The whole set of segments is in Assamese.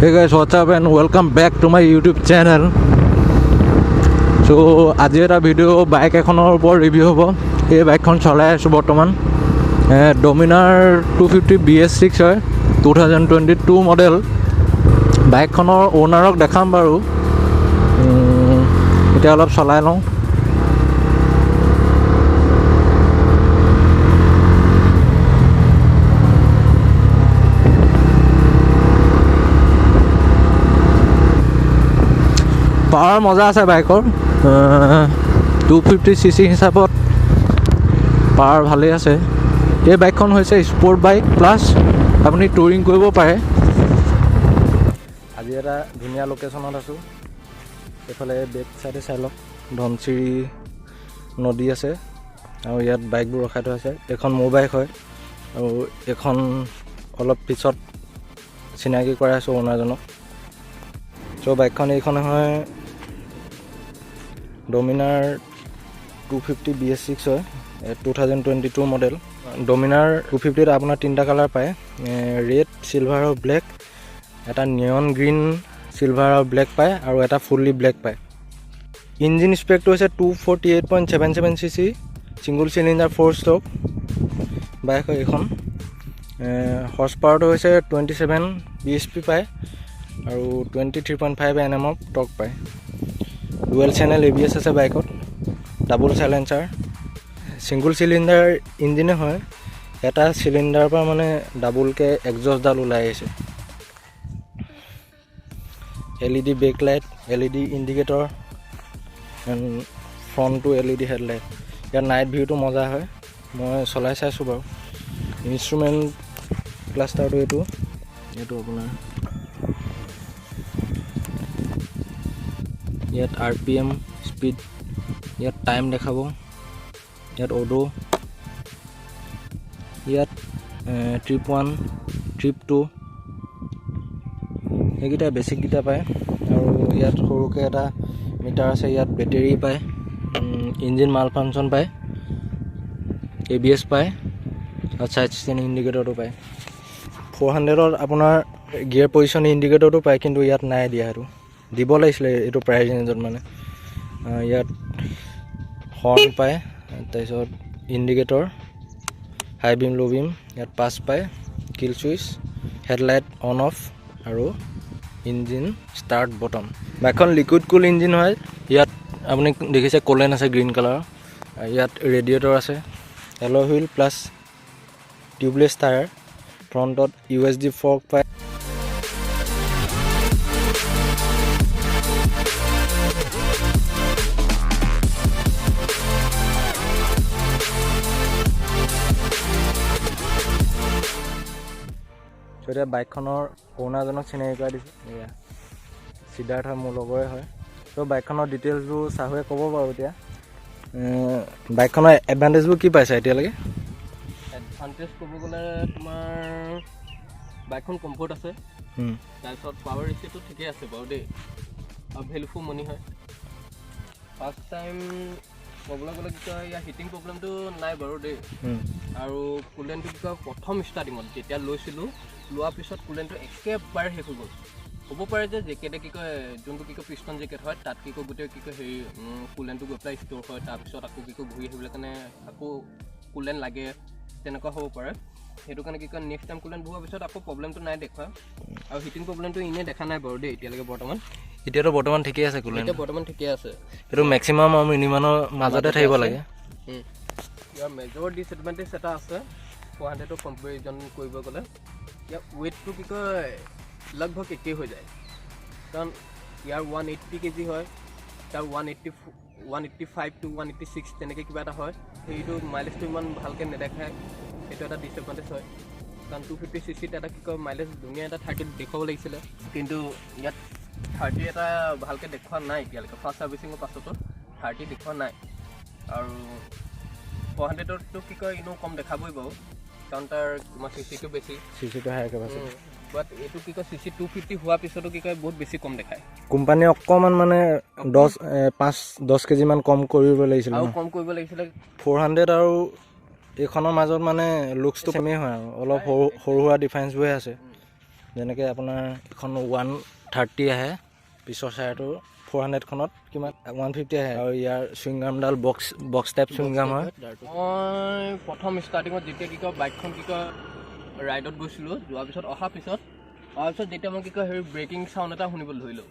Hey guys, what's up and welcome back to my YouTube channel. So আজি এটা ভিডিও বাইক এখনৰ ওপৰত ৰিভিউ হ'ব। এই বাইকখন চলাই আছোঁ বৰ্তমান ডমিনাৰ 250 BS6 হয় 2022 মডেল। বাইকখনৰ ওনাৰক দেখাম বাৰু, এতিয়া অলপ চলাই লওঁ। পাৱাৰ মজা আছে বাইকৰ, 250cc হিচাপত পাৱাৰ ভালেই আছে। এই বাইকখন হৈছে স্পৰ্ট বাইক প্লাছ আপুনি টুৰিং কৰিব পাৰে। আজি এটা ধুনীয়া লোকেশ্যনত আছোঁ। এইফালে বেক চাইডে চাই লওক, ধনচিৰি নদী আছে আৰু ইয়াত বাইকবোৰ ৰখাই থোৱা আছে। এখন মোৰ বাইক হয় আৰু এখন অলপ পিছত চিনাকি কৰাই আছোঁ অ'নাৰজনক। চ' বাইকখন এইখন হয় ডমিনাৰ 250 BS6 হয় 2022 মডেল। ডমিনাৰ 250ত আপোনাৰ তিনিটা কালাৰ পায়, ৰেড, চিলভাৰ আৰু ব্লেক। এটা নিয়ন গ্ৰীণ, চিলভাৰ আৰু ব্লেক পায় আৰু এটা ফুল্লি ব্লেক পায়। ইঞ্জিন স্পেকটো হৈছে 248.77cc, single cylinder 4 stroke bike হয় এইখন। হৰ্চ পাৱাৰটো হৈছে 27 bhp পায় আৰু 23.5 Nm টৰ্ক পায়। ডুৱেল চেনেল ABS আছে বাইকত, ডাবল চাইলেঞ্চাৰ, ছিংগুল চিলিণ্ডাৰ ইঞ্জিনে হয়। এটা চিলিণ্ডাৰৰ পৰা মানে ডাবুলকৈ এক্সজষ্টডাল ওলাই আহিছে। LED back light, LED indicator and ফ্ৰণ্টটো LED হেডলাইট। ইয়াৰ নাইট ভিউটো মজা হয়, মই চলাই চাইছোঁ বাৰু। ইনষ্ট্ৰুমেণ্ট ক্লাষ্টাৰটো এইটো আপোনাৰ ইয়াত RPM, স্পীড, ইয়াত টাইম দেখাব, ইয়াত অডো, ইয়াত ট্ৰিপ 1, ট্ৰিপ 2 এইকেইটা বেছিককেইটা পায়। আৰু ইয়াত সৰুকৈ এটা মিটাৰ আছে, ইয়াত বেটেৰী পায়, ইঞ্জিন মাল ফাংচন পায়, ABS পায় আৰু চাইড ষ্টেণ্ড ইণ্ডিকেটৰটো পায়। 400ত আপোনাৰ গিয়াৰ পজিশ্যন ইণ্ডিকেটৰটো পায়, কিন্তু ইয়াত নাই দিয়া, সেইটো দিব লাগিছিলে এইটো প্ৰাইচ ৰেঞ্জত মানে। ইয়াত হৰ্ণ পায়, তাৰপিছত ইণ্ডিকেটৰ, হাই বিম, ল' বিম, ইয়াত পাছ পায়, কিল চুইচ, হেডলাইট অন অফ আৰু ইঞ্জিন ষ্টাৰ্ট বটম। বাইকখন লিকুইড কুল ইঞ্জিন হয়। ইয়াত আপুনি দেখিছে কলেন আছে গ্ৰীণ কালাৰৰ। ইয়াত ৰেডিয়েটৰ আছে, alloy wheel plus tubeless tyre. ফ্ৰণ্টত USD ফৰ্ক পায়। এতিয়া বাইকখনৰ অ'নাৰজনক চিনাকি কৰাই দিছোঁ। এয়া সিদ্ধাৰ্থ মোৰ লগৰে হয়। ত' বাইকখনৰ ডিটেইলছবোৰ চাহুৱে ক'ব বাৰু। এতিয়া বাইকখনৰ এডভান্টেজবোৰ কি পাইছে এতিয়ালৈকে? এডভান্টেজ ক'ব গ'লে তোমাৰ বাইকখন কমফৰ্ট আছে, তাৰপিছত পাৱাৰ ৰেচিটো ঠিকেই আছে বাৰু দেই, আৰু ভেলু ফৰ মনি হয়। ফাৰ্ষ্ট টাইম ক'বলৈ গ'লে কি কয়, ইয়াৰ হিটিং প্ৰব্লেমটো নাই বাৰু দেই। আৰু কুলেণ্টটো কি কয়, প্ৰথম ষ্টাৰ্টিঙত যেতিয়া লৈছিলোঁ, লোৱাৰ পিছত কুলেণ্টটো একেবাৰে শেষ হৈ গ'ল। হ'ব পাৰে যে জেকেটে কি কয়, যোনটো কি কয় পিষ্টন জেকেট হয়, তাত কি কয় গোটেই কি কয় হেৰি কুলেণ্টটো গৈ পেলাই ষ্ট'ৰ হয়, তাৰপিছত আকৌ কি কয় ঘূৰি আহিবলৈ কাৰণে আকৌ কুলেণ্ট লাগে, তেনেকুৱা হ'ব পাৰে। সেইটো কাৰণে কি কয় নেক্সট টাইম কুলেণ্ট ভৰোৱাৰ পিছত আকৌ প্ৰব্লেমটো নাই দেখুৱা। আৰু হিটিং প্ৰব্লেমটো এনেই দেখা নাই বাৰু দেই এতিয়ালৈকে বৰ্তমান। এতিয়াতো বৰ্তমান ঠিকেই আছে কুলেণ্ট? এতিয়া বৰ্তমান ঠিকেই আছে। এইটো মেক্সিমাম আৰু মিনিমামৰ মাজতে থাকিব লাগে। ইয়াৰ মেজৰ ডিছএডভান্টেজ এটা আছে 400ৰ কম্পেৰিজন কৰিব গ'লে। ইয়াৰ ৱেইটটো কি কয় লগভগ একেই হৈ যায়, কাৰণ ইয়াৰ 180 kg হয়, তাৰ 185 to 186 তেনেকৈ কিবা এটা হয়। সেইটো মাইলেজটো ইমান ভালকৈ নেদেখায়, সেইটো এটা ডিছএডভান্টেজ হয়। কাৰণ 250cc এটা কি কয় মাইলেজ ধুনীয়া এটা 30 দেখুৱাব লাগিছিলে, কিন্তু ইয়াত 30 এটা ভালকৈ দেখুওৱা নাই এতিয়ালৈকে। ফাৰ্ষ্ট ছাৰ্ভিচিঙৰ পাছতো 30 দেখুওৱা নাই। আৰু 400টো কি কয় এনেও কম দেখাবই বাৰু, কাৰণ তাৰ তোমাৰ চিচিটো বেছি, চিচিটো হাই কেপাচিটি। বাট এইটো কি কয় CC 250 হোৱাৰ পিছতো কি কয় বহুত বেছি কম দেখায়। কোম্পানীয়ে অকণমান মানে 5-10 kg মান কম কৰিব লাগিছিলে, আৰু কম কৰিব লাগিছিলে। 400 আৰু এইখনৰ মাজত মানে লুকছটো চেমেই হয় আৰু অলপ সৰু সুৰা ডিফাৰেঞ্চবোৰে আছে। যেনেকৈ আপোনাৰ এখন 130 আহে, পিছৰ চাইডৰ 400খনত কিমান 150 আহে, আৰু ইয়াৰ চুইংগামডাল বক্স টাইপ চুইংগাম হয়। মই প্ৰথম ষ্টাৰ্টিঙত যেতিয়া কি কয় বাইকখন কি কয় ৰাইডত গৈছিলোঁ, যোৱাৰ পিছত অহাৰ পিছত যেতিয়া মই কি কয় হেৰি ব্ৰেকিং চাউণ্ড এটা শুনিবলৈ ধৰিলোঁ।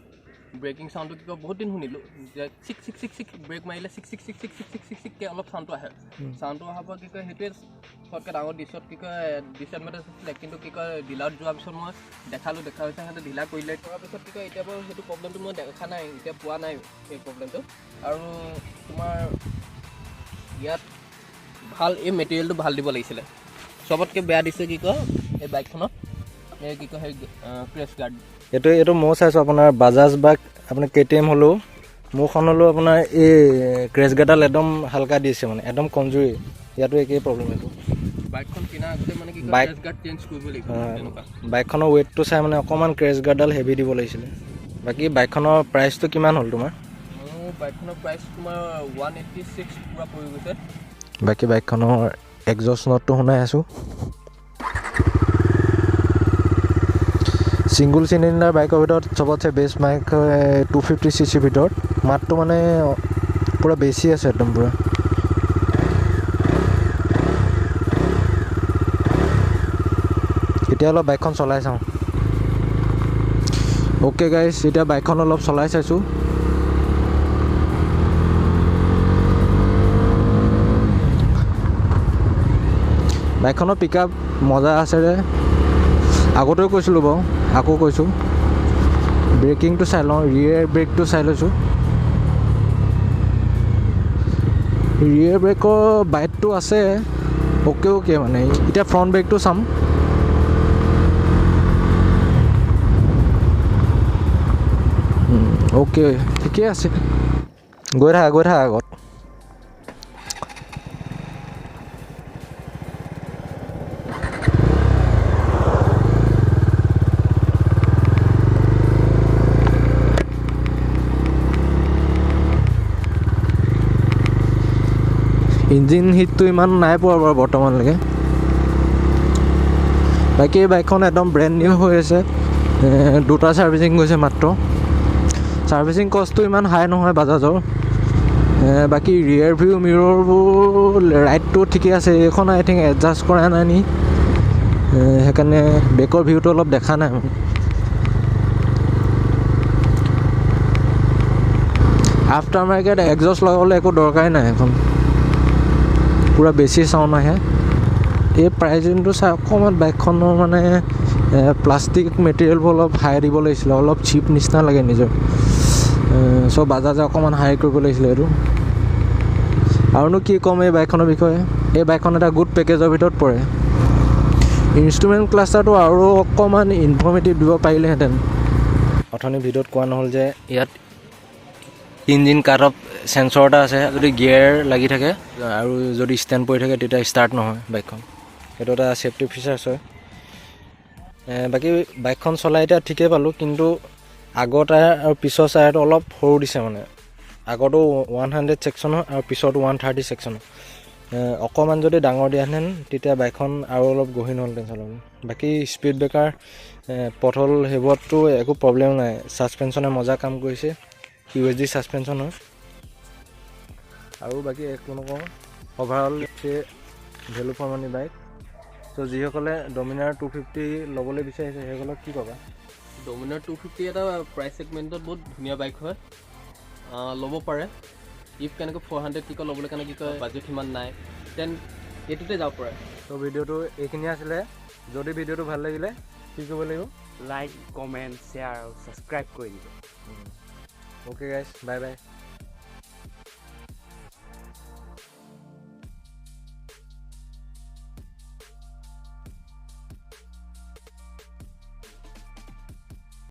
ব্ৰেকিং চাউণ্ডটো কি কয় বহুত দিন শুনিলোঁ, যে চিক চিক চিক চিক ব্ৰেক মাৰিলে চিক চিক চিক চিক চিক চিক চিক চিককৈ অলপ চাউণ্ডটো আহে। চাউণ্ডটো অহাৰ পৰা কি কয় সেইটোৱে চবতকৈ ডাঙৰ কি কয় ডিছএডভান্টেজ আছিলে। কিন্তু কি কয় ডিলাৰত যোৱাৰ পিছত মই দেখা হৈছে সিহঁতে ঢিলা কৰিলে, কৰাৰ পিছত কি কয় এতিয়া বাৰু সেইটো প্ৰব্লেমটো মই দেখা নাই, এতিয়া পোৱা নাই সেই প্ৰব্লেমটো। আৰু তোমাৰ ইয়াত ভাল এই মেটেৰিয়েলটো ভাল দিব লাগিছিলে। চবতকৈ বেয়া দিছে কি কয় এই বাইকখনত এই কি কয় সেই ক্ৰেছ গাৰ্ড। এইটো মই চাইছোঁ আপোনাৰ বাজাজ বা আপোনাৰ KTM হ'লেও মোৰখন হ'লেও আপোনাৰ এই ক্ৰেছ গাৰ্ডডাল একদম হালকা দিছে, মানে একদম কমজুৰি। ইয়াতো একেই প্ৰব্লেম। এইটো বাইকখন কিনাৰ আগতে মানে কি কয় ক্ৰেছ গাৰ্ড চেঞ্জ কৰিব লাগিব তেনেকুৱা। বাইকখনৰ ৱেইটটো চাই মানে অকণমান ক্ৰেছ গাৰ্ডডাল হেভি দিব লাগিছিলে। বাকী বাইকখনৰ প্ৰাইচটো কিমান হ'ল তোমাৰ? মোৰ বাইকখনৰ প্ৰাইচ তোমাৰ 186 পূৰা পৰি গৈছে। বাকী বাইকখনৰ এক্সজষ্ট নটটো শুনাই আছোঁ। ছিংগুল চিলিণ্ডাৰ বাইকৰ ভিতৰত চবতছে বেষ্ট বাইক 250cc ভিতৰত। মাতটো মানে পূৰা বেছি আছে একদম পূৰা। এতিয়া অলপ বাইকখন চলাই চাওঁ। অ'কে গাইজ, এতিয়া বাইকখন অলপ চলাই চাইছোঁ। বাইকখনৰ পিক আপ মজা আছে ৰে। আগতেও কৈছিলোঁ বাৰু, আকৌ কৈছোঁ। ব্ৰেকিংটো চাই লওঁ, ৰিয়েৰ ব্ৰেকটো চাই লৈছোঁ। ৰিয়েৰ ব্ৰেকৰ বাইটটো আছে অ'কে মানে। এতিয়া ফ্ৰণ্ট ব্ৰেকটো চাম। অ'কে, ঠিকেই আছে। গৈ থাকা আগত। ইঞ্জিন হিটটো ইমান নাই পোৱা বাৰু বৰ্তমানলৈকে। বাকী এই বাইকখন একদম ব্ৰেণ্ড নিউ হৈ আছে, 2টা ছাৰ্ভিচিং গৈছে মাত্ৰ। ছাৰ্ভিচিং কষ্টটো ইমান হাই নহয় বাজাজৰ। বাকী ৰিয়েৰ ভিউ মিৰৰবোৰ ৰাইডটো ঠিকে আছে। এইখন আই থিংক এডজাষ্ট কৰা নাই নি, সেইকাৰণে বেকৰ ভিউটো অলপ দেখা নাই মানে। আফটাৰ মাৰ্কেট এক্সজষ্ট লগাবলৈ একো দৰকাৰেই নাই, এখন পূৰা বেছি চাউণ্ড আহে। এই প্ৰাইজিংটো চাই অকণমান বাইকখনৰ মানে প্লাষ্টিক মেটেৰিয়েলবোৰ অলপ হাই দিব লাগিছিলে, অলপ চিপ নিচিনা লাগে নিজৰ। চ' বাজাজে অকণমান হাই কৰিব লাগিছিলে এইটো। আৰুনো কি ক'ম এই বাইকখনৰ বিষয়ে। এই বাইকখন এটা গুড পেকেজৰ ভিতৰত পৰে। ইনষ্ট্ৰুমেণ্ট ক্লাষ্টাৰটো আৰু অকণমান ইনফৰ্মেটিভ দিব পাৰিলেহেঁতেন। অথনি ভিডিঅ'ত কোৱা নহ'ল যে ইয়াত ইঞ্জিন কাট অফ চেঞ্চৰ এটা আছে। যদি গিয়াৰ লাগি থাকে আৰু যদি ষ্টেণ্ড পৰি থাকে তেতিয়া ষ্টাৰ্ট নহয় বাইকখন। সেইটো এটা ছেফটি ফিচাৰ্ছ হয়। বাকী বাইকখন চলাই এতিয়া ঠিকেই পালোঁ, কিন্তু আগৰ টায়াৰ আৰু পিছৰ টায়াৰটো অলপ সৰু দিছে মানে। আগৰটো 100 ছেকশ্যনৰ আৰু পিছৰটো 130 ছেকশ্যনৰ। অকণমান যদি ডাঙৰ দিয়াহেঁতেন তেতিয়া বাইকখন আৰু অলপ গহীন হ'লহেঁতেন চলাবলৈ। বাকী স্পীড ব্ৰেকাৰ পথল সেইবোৰততো একো প্ৰব্লেম নাই। ছাছপেনশ্যনে মজা কাম কৰিছে, USD ছাছপেনশ্যন হয়। আৰু বাকী একো নকওঁ, overall value for money bike. ত' যিসকলে ডমিনাৰ 250 ল'বলৈ বিচাৰিছে সেইসকলক কি ক'বা? ডমিনাৰ 250 এটা প্ৰাইচ ছেগমেণ্টত বহুত ধুনীয়া বাইক হয়, ল'ব পাৰে। ইফ কেনেকৈ 400 কি কয় ল'বলৈ কাৰণে কি কয় বাজেট সিমান নাই, দেন এইটোতে যাব পাৰে। ত' ভিডিঅ'টো এইখিনি আছিলে। যদি ভিডিঅ'টো ভাল লাগিলে কি কৰিব লাগিব? লাইক, কমেণ্ট, শ্বেয়াৰ আৰু ছাবস্ক্ৰাইব কৰি দিব। Okay guys, bye bye.